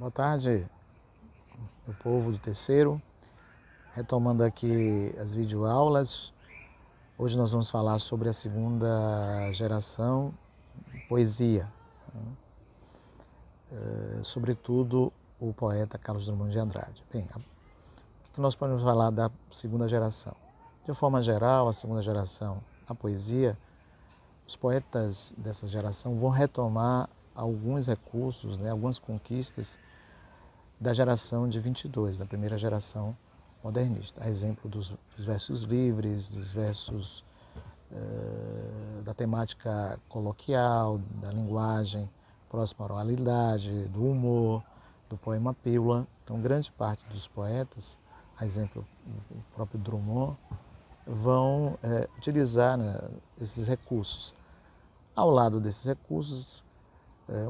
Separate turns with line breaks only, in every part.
Boa tarde, meu povo do terceiro. Retomando aqui as videoaulas, hoje nós vamos falar sobre a segunda geração poesia, sobretudo o poeta Carlos Drummond de Andrade. Bem, o que nós podemos falar da segunda geração? De forma geral, a segunda geração, a poesia, os poetas dessa geração vão retomar alguns recursos, algumas conquistas da geração de 22, da primeira geração modernista. A exemplo dos versos livres, dos versos da temática coloquial, da linguagem próxima à oralidade, do humor, do poema pílula. Então, grande parte dos poetas, a exemplo do próprio Drummond, vão utilizar esses recursos. Ao lado desses recursos,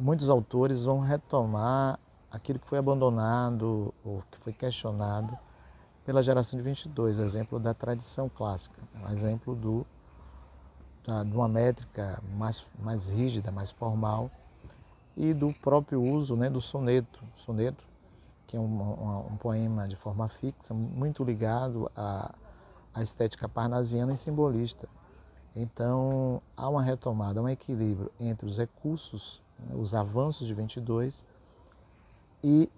muitos autores vão retomar aquilo que foi abandonado ou que foi questionado pela geração de 22, exemplo da tradição clássica, exemplo de uma métrica mais rígida, mais formal, e do próprio uso do soneto. Soneto, que é um poema de forma fixa, muito ligado à estética parnasiana e simbolista. Então, há uma retomada, um equilíbrio entre os recursos, os avanços de 22 e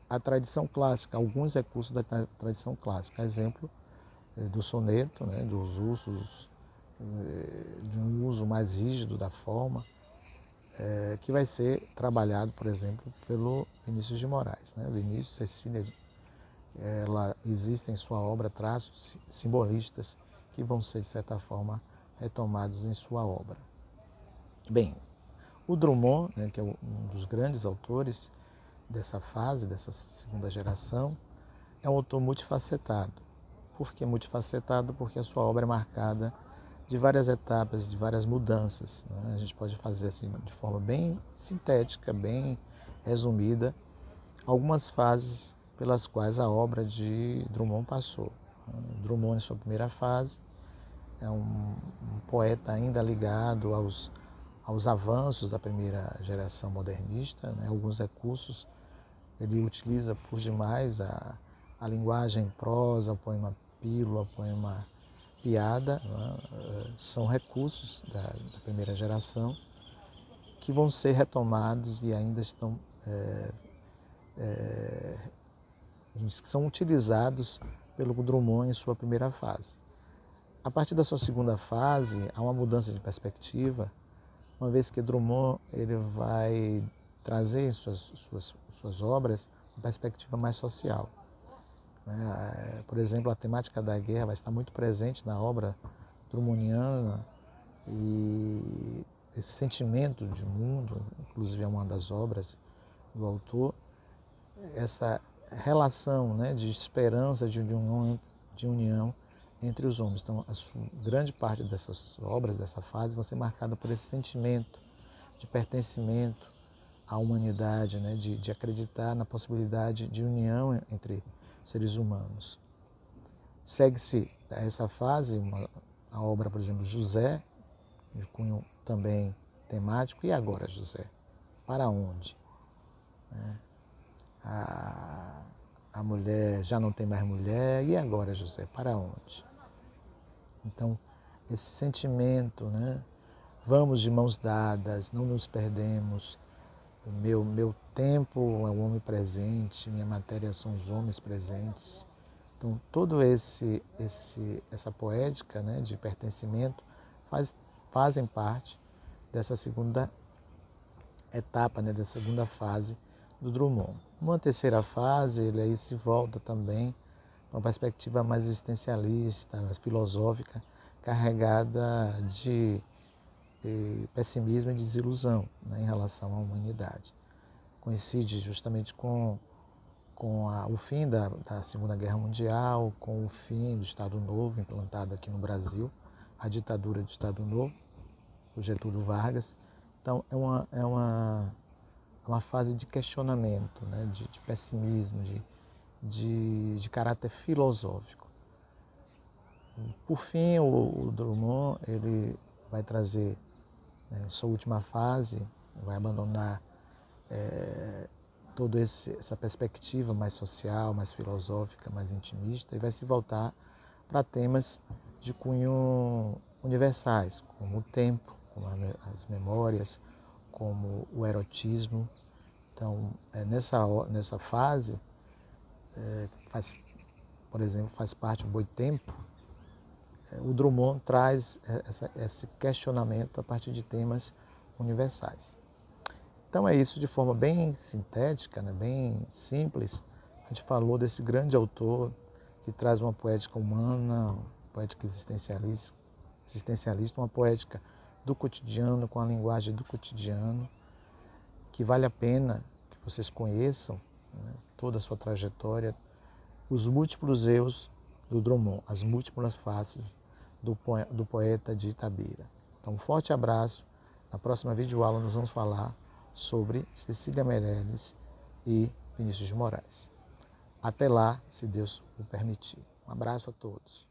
a tradição clássica, alguns recursos da tradição clássica. Exemplo do soneto, dos usos, de um uso mais rígido da forma, que vai ser trabalhado, por exemplo, pelo Vinícius de Moraes. Vinícius, Cecília, ela existe em sua obra traços simbolistas que vão ser, de certa forma, retomados em sua obra. Bem, o Drummond, que é um dos grandes autores dessa fase, dessa segunda geração, é um autor multifacetado. Por que multifacetado? Porque a sua obra é marcada de várias etapas, de várias mudanças. A gente pode fazer assim de forma bem sintética, bem resumida, algumas fases pelas quais a obra de Drummond passou. Drummond, em sua primeira fase, é um poeta ainda ligado aos avanços da primeira geração modernista, alguns recursos. Ele utiliza por demais a linguagem prosa, o poema pílula, o poema piada, são recursos da primeira geração que vão ser retomados e ainda estão que são utilizados pelo Drummond em sua primeira fase. A partir da sua segunda fase, há uma mudança de perspectiva, uma vez que Drummond ele vai trazer em suas obras uma perspectiva mais social. Por exemplo, a temática da guerra vai estar muito presente na obra drummondiana, e esse sentimento de mundo, inclusive é uma das obras do autor, essa relação de esperança, de união entre os homens. Então, grande parte dessas obras, dessa fase, vão ser marcada por esse sentimento de pertencimento à humanidade, de acreditar na possibilidade de união entre seres humanos. Segue-se a essa fase a obra, por exemplo, José, de cunho também temático. E agora, José? Para onde? A mulher já não tem mais mulher. E agora, José? Para onde? Então, esse sentimento, vamos de mãos dadas, não nos perdemos. Meu tempo é o homem presente, minha matéria são os homens presentes. Então, todo essa poética de pertencimento fazem parte dessa segunda etapa, dessa segunda fase do Drummond. Uma terceira fase, ele aí se volta também para uma perspectiva mais existencialista, mais filosófica, carregada de pessimismo e desilusão em relação à humanidade. Coincide justamente com o fim da Segunda Guerra Mundial, com o fim do Estado Novo implantado aqui no Brasil, a ditadura do Estado Novo, o Getúlio Vargas. Então, é uma fase de questionamento, de pessimismo, de caráter filosófico. Por fim, o Drummond ele vai trazer, em sua última fase, vai abandonar toda essa perspectiva mais social, mais filosófica, mais intimista, e vai se voltar para temas de cunho universais, como o tempo, como as memórias, como o erotismo. Então, nessa fase, por exemplo, faz parte do Boitempo, o Drummond traz esse questionamento a partir de temas universais. Então é isso, de forma bem sintética, né, bem simples. A gente falou desse grande autor que traz uma poética humana, uma poética existencialista, uma poética do cotidiano, com a linguagem do cotidiano, que vale a pena que vocês conheçam, né, toda a sua trajetória, os múltiplos eus do Drummond, as múltiplas faces do poeta de Itabira. Então, um forte abraço. Na próxima videoaula nós vamos falar sobre Cecília Meirelles e Vinícius de Moraes. Até lá, se Deus o permitir. Um abraço a todos.